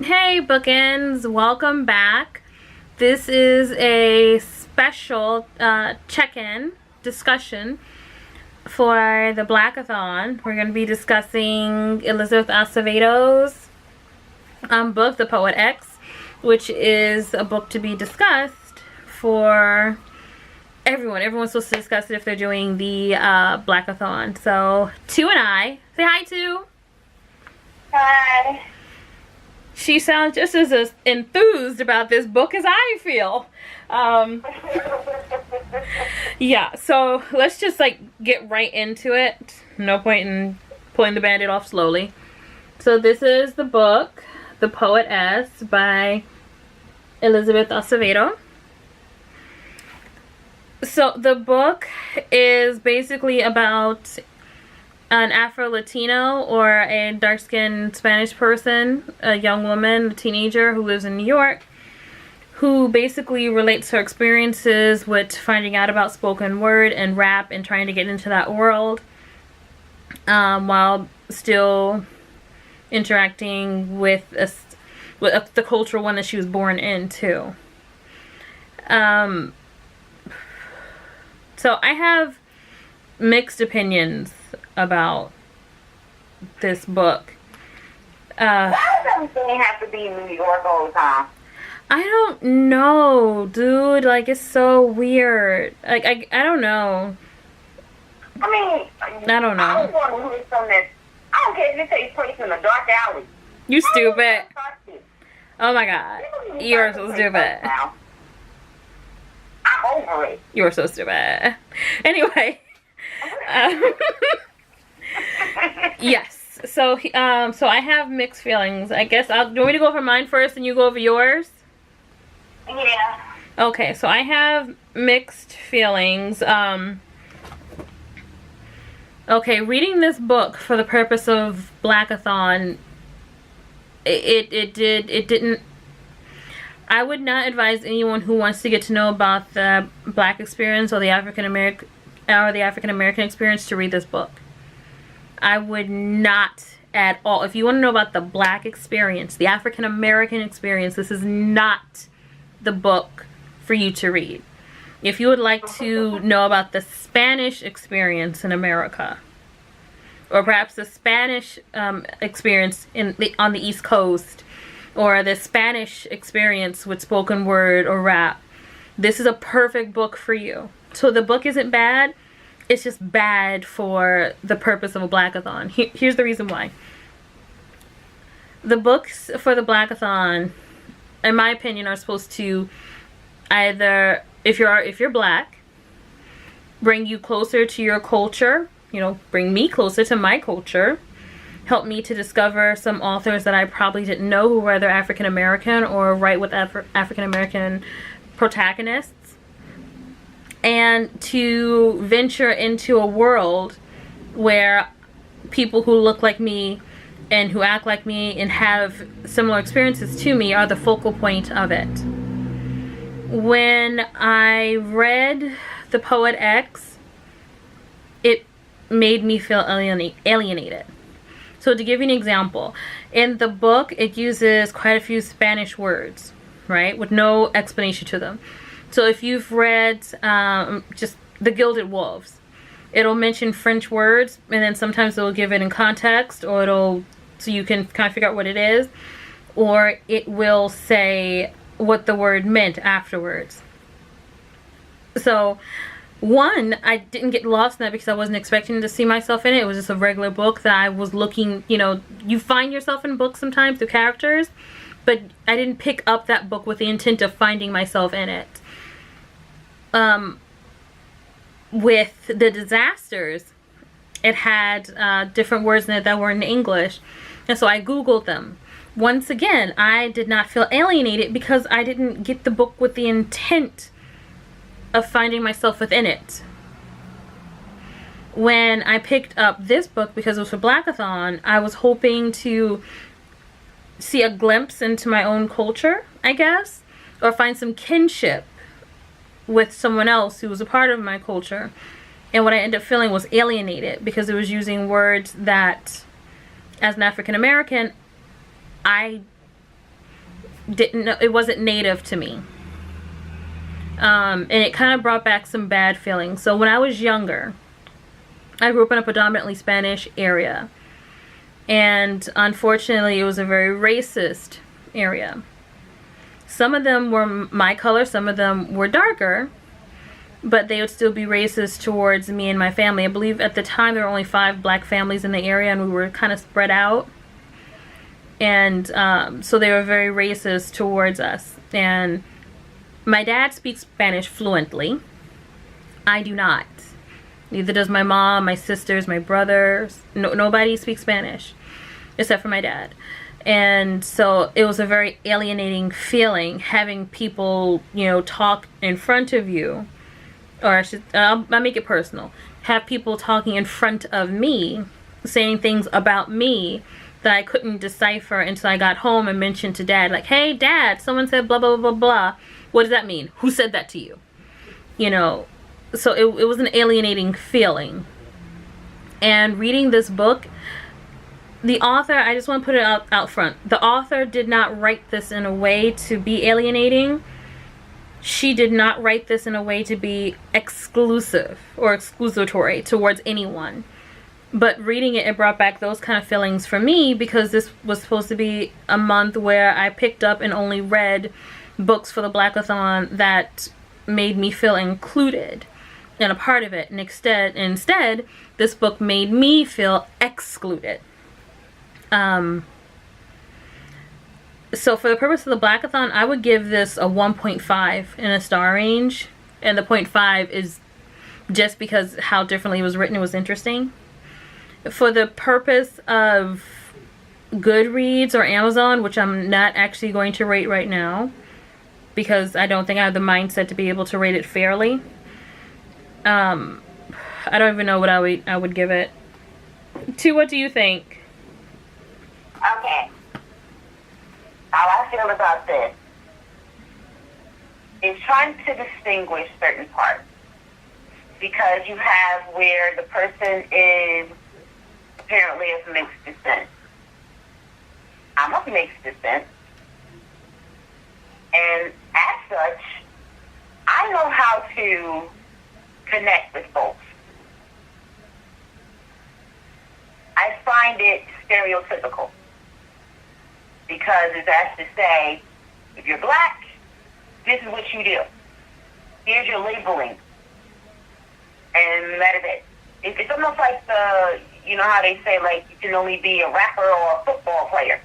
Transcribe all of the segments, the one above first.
Hey bookends, welcome back. This is a special check-in discussion for the Blackathon. We're going to be discussing Elizabeth Acevedo's book, The Poet X, which is a book to be discussed for everyone. Everyone's supposed to discuss it if they're doing the Blackathon. So, Tu and I, say hi, Tu. Hi. She sounds just as enthused about this book as I feel. Yeah, so let's just like get right into it. No point in pulling the band-aid off slowly. So this is the book, The Poet S by Elizabeth Acevedo. So the book is basically about an Afro-Latino or a dark-skinned Spanish person, a young woman, a teenager who lives in New York, who basically relates her experiences with finding out about spoken word and rap and trying to get into that world while still interacting with the cultural one that she was born into. So I have mixed opinions about this book. Why does everything have to be in New York all the time? I don't know, dude. Like, it's so weird. Like, I don't know. I mean, I don't know. I don't want to hear something that, I don't care if it takes place in a dark alley. You stupid. I don't want to Oh my god. You're so stupid. now. I'm over it. You're so stupid. Anyway. Yes. So I have mixed feelings. I guess do you want me to go over mine first and you go over yours? Yeah. Okay, so I have mixed feelings. Okay, reading this book for the purpose of Blackathon, it didn't. I would not advise anyone who wants to get to know about the Black experience or the African American experience to read this book. I would not at all. If you want to know about the Black experience, the African American experience, this is not the book for you to read. If you would like to know about the Spanish experience in America, or perhaps the Spanish experience on the East Coast, or the Spanish experience with spoken word or rap, this is a perfect book for you. So the book isn't bad. It's just bad for the purpose of a Blackathon. Here's the reason why. The books for the Blackathon, in my opinion, are supposed to either, if you're Black, bring you closer to your culture, bring me closer to my culture, help me to discover some authors that I probably didn't know who were either African American or write with African American protagonists, and to venture into a world where people who look like me and who act like me and have similar experiences to me are the focal point of it. When I read The Poet X, it made me feel alienated. So to give you an example, in the book it uses quite a few Spanish words, right, with no explanation to them. So if you've read just The Gilded Wolves, it'll mention French words and then sometimes it'll give it in context, or so you can kind of figure out what it is, or it will say what the word meant afterwards. So one, I didn't get lost in that because I wasn't expecting to see myself in it. It was just a regular book that I was looking, you find yourself in books sometimes through characters, but I didn't pick up that book with the intent of finding myself in it. With The Disasters, it had different words in it that were in English, and so I Googled them. Once again, I did not feel alienated because I didn't get the book with the intent of finding myself within it. When I picked up this book because it was for Blackathon, I was hoping to see a glimpse into my own culture, I guess, or find some kinship with someone else who was a part of my culture. And what I ended up feeling was alienated because it was using words that, as an African American, I didn't know, it wasn't native to me. And it kind of brought back some bad feelings. So when I was younger, I grew up in a predominantly Spanish area. And unfortunately, it was a very racist area. Some of them were my color, some of them were darker, but they would still be racist towards me and my family. I believe at the time there were only 5 black families in the area, and we were kind of spread out. And so they were very racist towards us. And my dad speaks Spanish fluently. I do not. Neither does my mom, my sisters, my brothers. Nobody speaks Spanish except for my dad. And so it was a very alienating feeling having people, you know, talk in front of you. Or I'll make it personal. Have people talking in front of me, saying things about me that I couldn't decipher until I got home and mentioned to Dad, like, hey, Dad, someone said blah, blah, blah, blah. What does that mean? Who said that to you? You know, so it was an alienating feeling. And reading this book, the author, I just want to put it out front. The author did not write this in a way to be alienating. She did not write this in a way to be exclusive or exclusatory towards anyone. But reading it, it brought back those kind of feelings for me, because this was supposed to be a month where I picked up and only read books for the Blackathon that made me feel included and a part of it. And instead, this book made me feel excluded. So for the purpose of the Blackathon, I would give this a 1.5 in a star range. And the 0.5 is just because how differently it was written, it was interesting. For the purpose of Goodreads or Amazon, which I'm not actually going to rate right now, because I don't think I have the mindset to be able to rate it fairly. I don't even know what I would give it. What do you think? Okay. How I feel about this is trying to distinguish certain parts. Because you have where the person is apparently of mixed descent. I'm of mixed descent. And as such, I know how to connect with folks. I find it stereotypical. Because it's asked to say, if you're black, this is what you do. Here's your labeling. And that is it. It's almost like you know how they say, like, you can only be a rapper or a football player.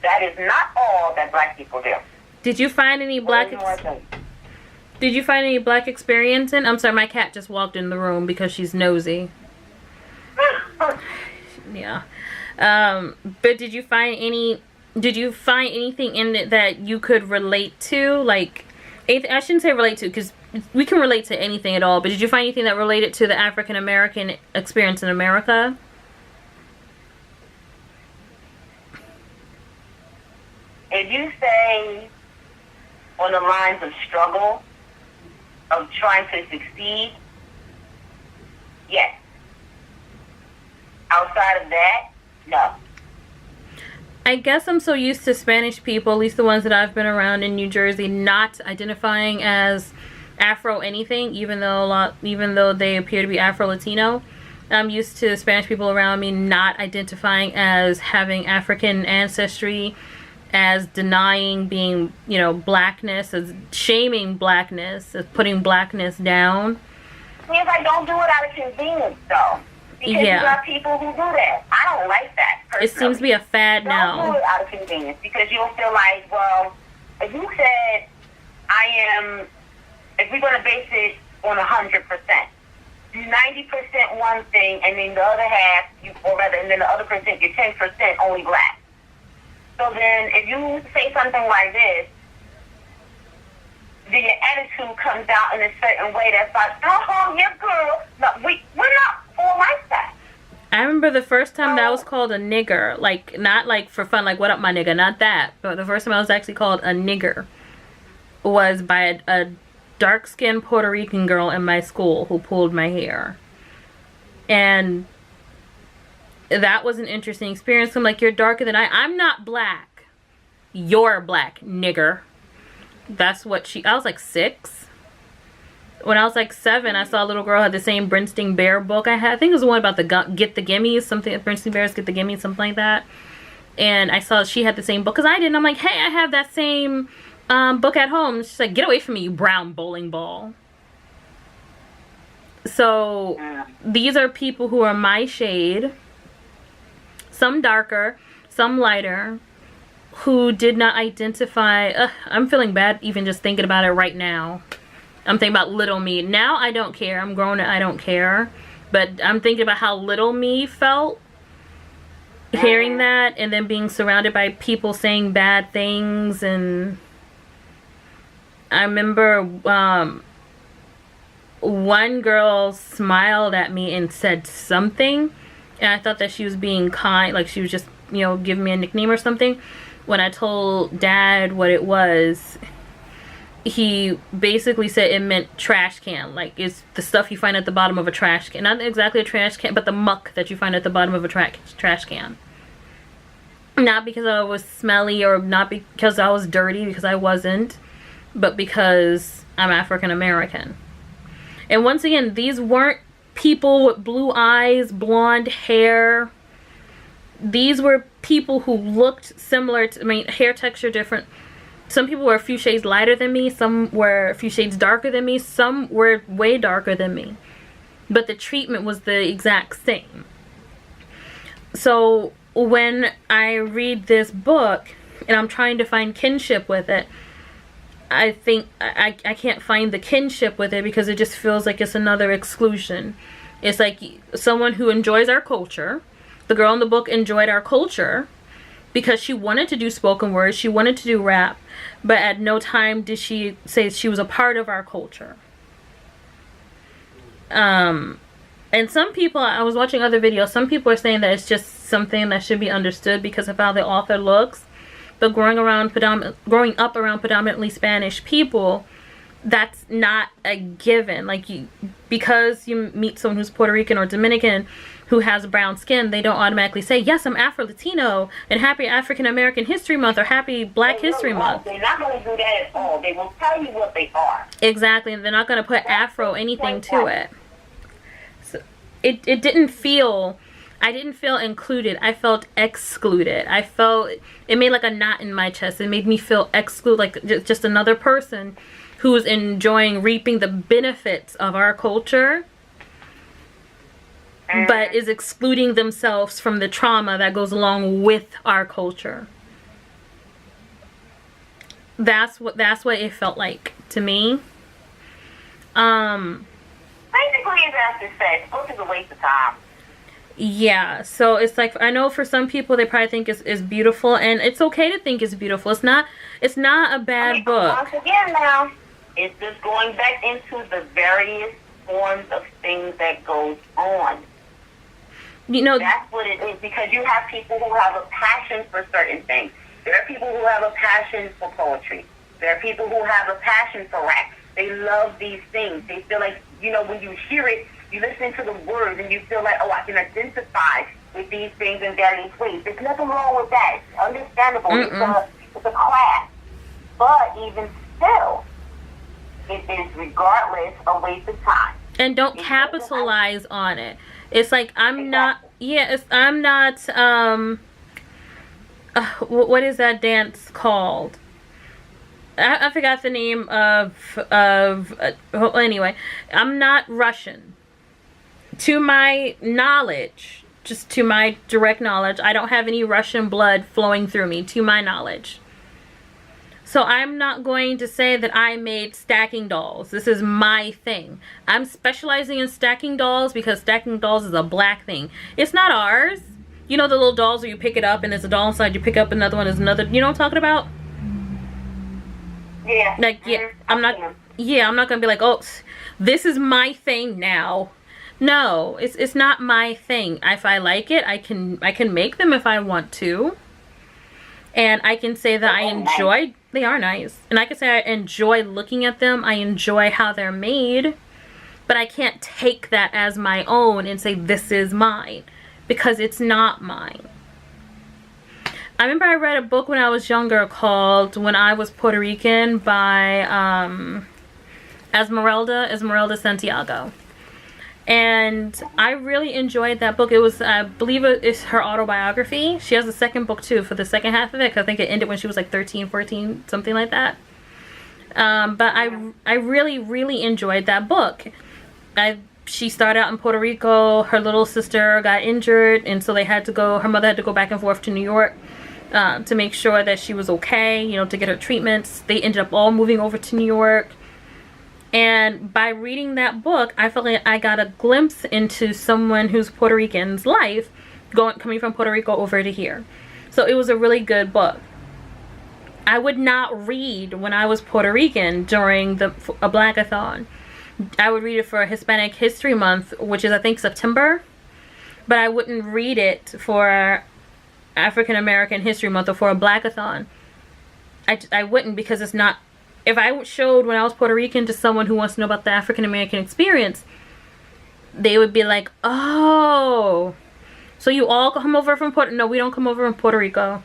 That is not all that black people do. Did you find any black experience in? I'm sorry, my cat just walked in the room because she's nosy. Yeah. But did you find anything in it that you could relate to? Like, I shouldn't say relate to, because we can relate to anything at all, but did you find anything that related to the African American experience in America? If you say on the lines of struggle, of trying to succeed, yes. Outside of that, no. I guess I'm so used to Spanish people, at least the ones that I've been around in New Jersey, not identifying as Afro anything, even though they appear to be Afro-Latino. I'm used to Spanish people around me not identifying as having African ancestry, as denying being, you know, blackness, as shaming blackness, as putting blackness down. Means I don't do it out of convenience, though. Because you got people who do that. I don't like that, personally. It seems to be a fad now. Don't do it out of convenience, because you'll feel like, well, if you said, if we're going to base it on 100%, 90% one thing, and then the other half, and then the other percent, you're 10% only black. So then, if you say something like this, then your attitude comes out in a certain way that's like, oh, yeah, girl. No, we're not all like that. I remember the first time that I was called a nigger. Like, not like for fun, like, what up, my nigga? Not that. But the first time I was actually called a nigger was by a dark-skinned Puerto Rican girl in my school who pulled my hair. And that was an interesting experience. I'm like, you're darker than I'm not black. you're black, nigger. That's what I was like 6. When I was like 7, I saw a little girl had the same Bernstein Bear book I had. I think it was the one about the Get the Gimmies, something, Bernstein Bears Get the Gimmies, something like that. And I saw she had the same book as I did. And I'm like, hey, I have that same book at home. She's like, get away from me, you brown bowling ball. So these are people who are my shade. Some darker, some lighter, who did not identify. I'm feeling bad even just thinking about it right now. I'm thinking about little me. Now I don't care. I'm grown and I don't care. But I'm thinking about how little me felt hearing that, and then being surrounded by people saying bad things. And I remember one girl smiled at me and said something, and I thought that she was being kind, like she was just, you know, giving me a nickname or something. When I told Dad what it was, he basically said it meant trash can. Like, it's the stuff you find at the bottom of a trash can. Not exactly a trash can, but the muck that you find at the bottom of a trash can. Not because I was smelly, or not because I was dirty, because I wasn't, but because I'm African American. And once again, these weren't people with blue eyes, blonde hair. These were people who looked similar to, I mean, hair texture different. Some people were a few shades lighter than me. Some were a few shades darker than me. Some were way darker than me. But the treatment was the exact same. So when I read this book and I'm trying to find kinship with it, I think I can't find the kinship with it, because it just feels like it's another exclusion. It's like someone who enjoys our culture. The girl in the book enjoyed our culture because she wanted to do spoken word, she wanted to do rap, but at no time did she say she was a part of our culture. And some people, I was watching other videos, some people are saying that it's just something that should be understood because of how the author looks. But growing up around predominantly Spanish people, that's not a given. Like, because you meet someone who's Puerto Rican or Dominican who has brown skin, they don't automatically say, yes, I'm Afro-Latino, and happy African American History Month, or happy Black History Month. They're not going to do that at all. They will tell you what they are. Exactly, and they're not going to put Afro anything to it. So it didn't feel... I didn't feel included. I felt excluded. I felt, it made like a knot in my chest. It made me feel excluded, like just another person who's enjoying reaping the benefits of our culture, but is excluding themselves from the trauma that goes along with our culture. That's what it felt like to me. Basically, as Esther said, the book is a waste of time. Yeah, so it's like, I know for some people they probably think it's beautiful, and it's okay to think it's beautiful. It's not a bad book. Once again now, it's just going back into the various forms of things that goes on. You know, that's what it is, because you have people who have a passion for certain things. There are people who have a passion for poetry. There are people who have a passion for rap. They love these things. They feel like, you know, when you hear it, you listen to the words and you feel like, oh, I can identify with these things in various ways. There's nothing wrong with that. It's understandable. It's a class. But even still, it is regardless a waste of time. And don't capitalize on it. It's like, I'm not, what is that dance called? I forgot the name anyway, I'm not Russian. To my knowledge, just to my direct knowledge, I don't have any Russian blood flowing through me, to my knowledge. So I'm not going to say that I made stacking dolls. This is my thing. I'm specializing in stacking dolls because stacking dolls is a black thing. It's not ours. You know the little dolls where you pick it up and there's a doll inside, you pick up another one, there's another, you know what I'm talking about? Yeah. Like, yeah, I'm not gonna be like, oh, this is my thing now. No, it's not my thing. If I like it, I can make them if I want to. And I can say that I enjoy, they are nice. And I can say I enjoy looking at them. I enjoy how they're made. But I can't take that as my own and say this is mine, because it's not mine. I remember I read a book when I was younger called When I Was Puerto Rican by Esmeralda Santiago. And I really enjoyed that book. It was, I believe it's her autobiography. She has a second book too for the second half of it, because I think it ended when she was like 13, 14, something like that. But I really, really enjoyed that book. She started out in Puerto Rico. Her little sister got injured, and so her mother had to go back and forth to New York to make sure that she was okay, you know, to get her treatments. They ended up all moving over to New York. And by reading that book, I felt like I got a glimpse into someone who's Puerto Rican's life, coming from Puerto Rico over to here. So it was a really good book. I would not read when I was Puerto Rican during a Blackathon. I would read it for Hispanic History Month, which is, I think, September. But I wouldn't read it for African American History Month or for a Blackathon. I wouldn't, because it's not... If I showed when I was Puerto Rican to someone who wants to know about the African American experience, they would be like, oh, so you all come over from Puerto... No, we don't come over from Puerto Rico.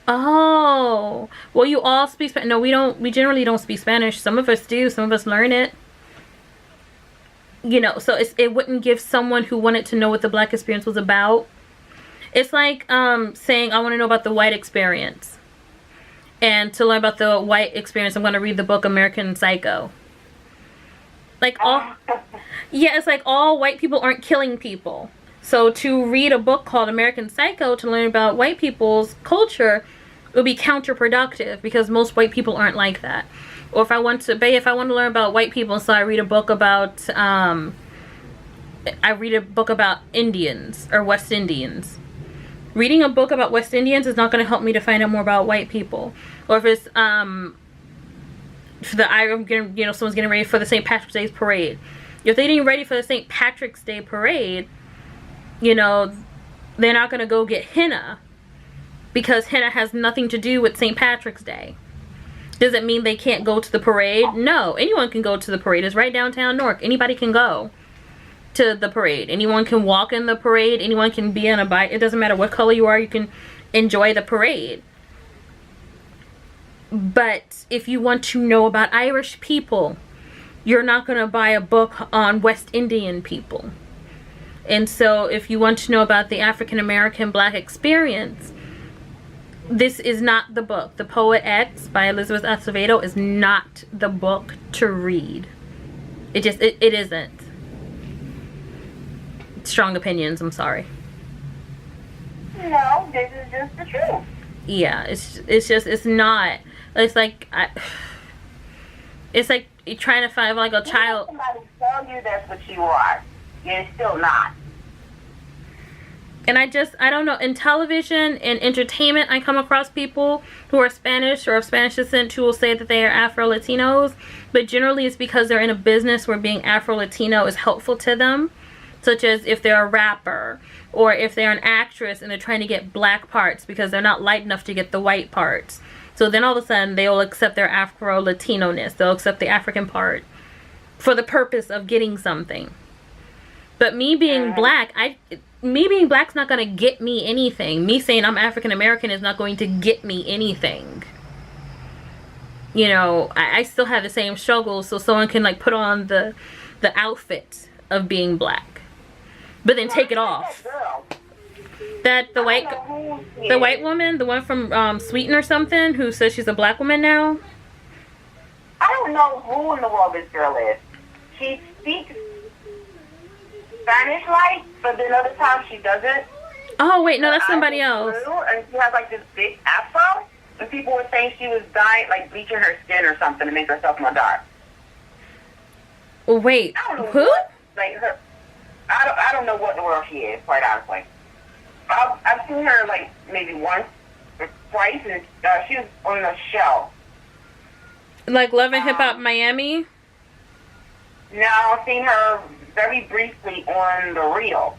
Oh, well, you all speak Spanish. No, we don't. We generally don't speak Spanish. Some of us do. Some of us learn it. You know, so it wouldn't give someone who wanted to know what the Black experience was about. It's like saying, I want to know about the white experience. And to learn about the white experience, I'm going to read the book American Psycho. Like, yeah, it's like all white people aren't killing people. So to read a book called American Psycho to learn about white people's culture would be counterproductive, because most white people aren't like that. Or if I want to learn about white people, so I read a book about Indians or West Indians. Reading a book about West Indians is not going to help me to find out more about white people. Or if it's someone's getting ready for the St. Patrick's Day parade. If they're getting ready for the St. Patrick's Day parade, you know, they're not going to go get henna, because henna has nothing to do with St. Patrick's Day. Does it mean they can't go to the parade? No, anyone can go to the parade. It's right downtown Newark. Anybody can go to the parade. Anyone can walk in the parade. Anyone can be on a bike. It doesn't matter what color you are. You can enjoy the parade. But if you want to know about Irish people, you're not going to buy a book on West Indian people. And so if you want to know about the African American Black experience, this is not the book. The Poet X by Elizabeth Acevedo is not the book to read. It isn't. Strong opinions, I'm sorry. No, this is just the truth. Yeah, it's not. It's like it's like you're trying to find like a child. Somebody tell you that's what you are. You're still not. And I don't know, in television and entertainment, I come across people who are Spanish or of Spanish descent who will say that they are Afro-Latinos, but generally it's because they're in a business where being Afro-Latino is helpful to them, such as if they're a rapper or if they're an actress and they're trying to get black parts because they're not light enough to get the white parts. So then all of a sudden they will accept their Afro-Latino-ness. They'll accept the African part for the purpose of getting something. But me being black, me being black's not going to get me anything. Me saying I'm African American is not going to get me anything. You know, I still have the same struggles, so someone can like put on the outfit of being black, but then take it off. That the white woman, the one from Sweden or something, who says she's a black woman now. I don't know who in the world this girl is. She speaks Spanish like, but then other times she doesn't. Oh wait, no, that's somebody else. And she has like this big afro, and people were saying she was dyeing, like bleaching her skin or something to make herself more dark. Wait, who? Like her, I don't know what in the world she is, quite honestly. I've seen her like maybe once or twice, and she was on the show. Like Love and Hip Hop Miami? No, I've seen her very briefly on The Real.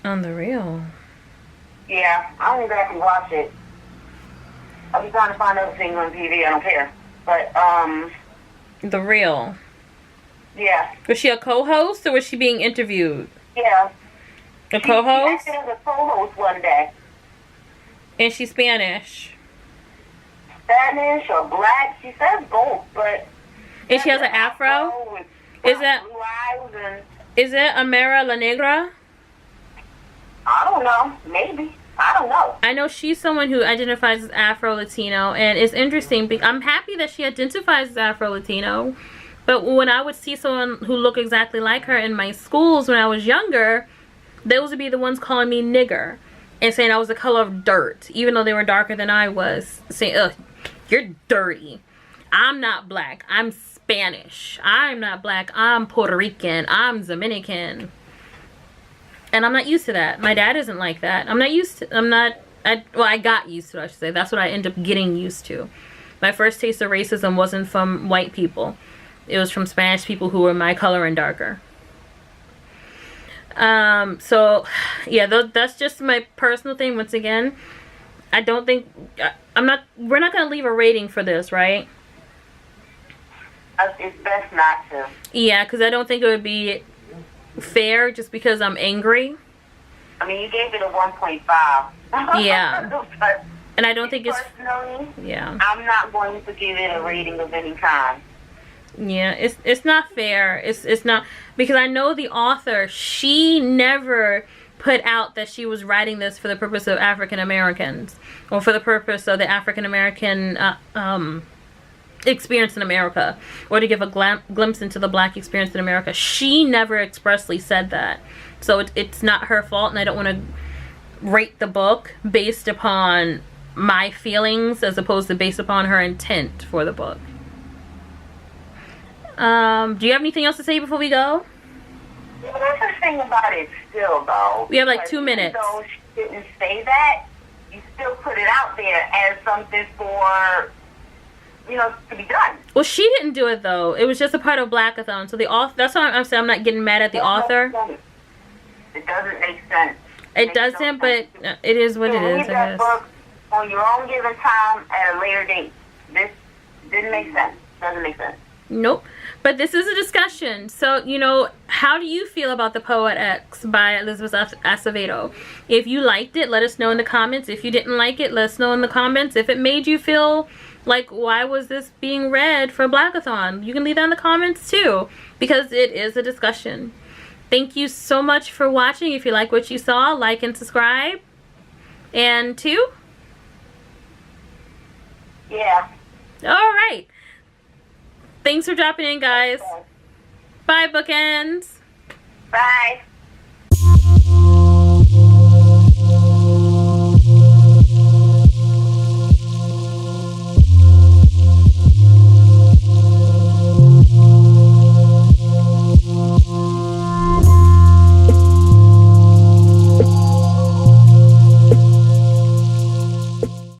On The Real? Yeah, I don't exactly watch it. I'll be trying to find other things on TV, I don't care. But, The Real. Yeah. Was she a co-host or was she being interviewed? Yeah. A co-host? She acted as a co-host one day. And she's Spanish. Spanish or black. She says both, but... And she has an afro? Is that... Blue eyes and... Is it Amara La Negra? I don't know. Maybe. I don't know. I know she's someone who identifies as Afro-Latino, and it's interesting. I'm happy that she identifies as Afro-Latino, but when I would see someone who looked exactly like her in my schools when I was younger, those would be the ones calling me nigger and saying I was the color of dirt, even though they were darker than I was, saying, ugh, you're dirty. I'm not black. I'm Spanish. I'm not black. I'm Puerto Rican. I'm Dominican. And I'm not used to that. My dad isn't like that. I'm not used to, well, I got used to it, I should say. That's what I end up getting used to. My first taste of racism wasn't from white people. It was from Spanish people who were my color and darker. So, yeah, that's just my personal thing. Once again, I don't think, we're not going to leave a rating for this, right? It's best not to. Yeah, because I don't think it would be fair just because I'm angry. I mean, you gave it a 1.5. Yeah. And I don't think it's... Personally, yeah. I'm not going to give it a rating of any kind. Yeah, it's not fair. It's not, because I know the author, she never put out that she was writing this for the purpose of African Americans or for the purpose of the African American experience in America, or to give a glimpse into the black experience in America. She never expressly said that, so it's not her fault, and I don't want to rate the book based upon my feelings as opposed to based upon her intent for the book. Do you have anything else to say before we go? Yeah, but that's the thing about it still, though. We have like 2 minutes. Even though she didn't say that, you still put it out there as something for, you know, to be done. Well, she didn't do it, though. It was just a part of Blackathon. So the author, that's why I'm saying I'm not getting mad at the author. It doesn't make sense. It doesn't, but it is what it is, I guess. Book on your own given time at a later date. This didn't make sense. Doesn't make sense. Nope. But this is a discussion. So, you know, how do you feel about The Poet X by Elizabeth Acevedo? If you liked it, let us know in the comments. If you didn't like it, let us know in the comments. If it made you feel like, why was this being read for Blackathon? You can leave that in the comments too, because it is a discussion. Thank you so much for watching. If you like what you saw, like and subscribe. And 2? Yeah. All right. Thanks for dropping in, guys. Bye, bookends. Bye.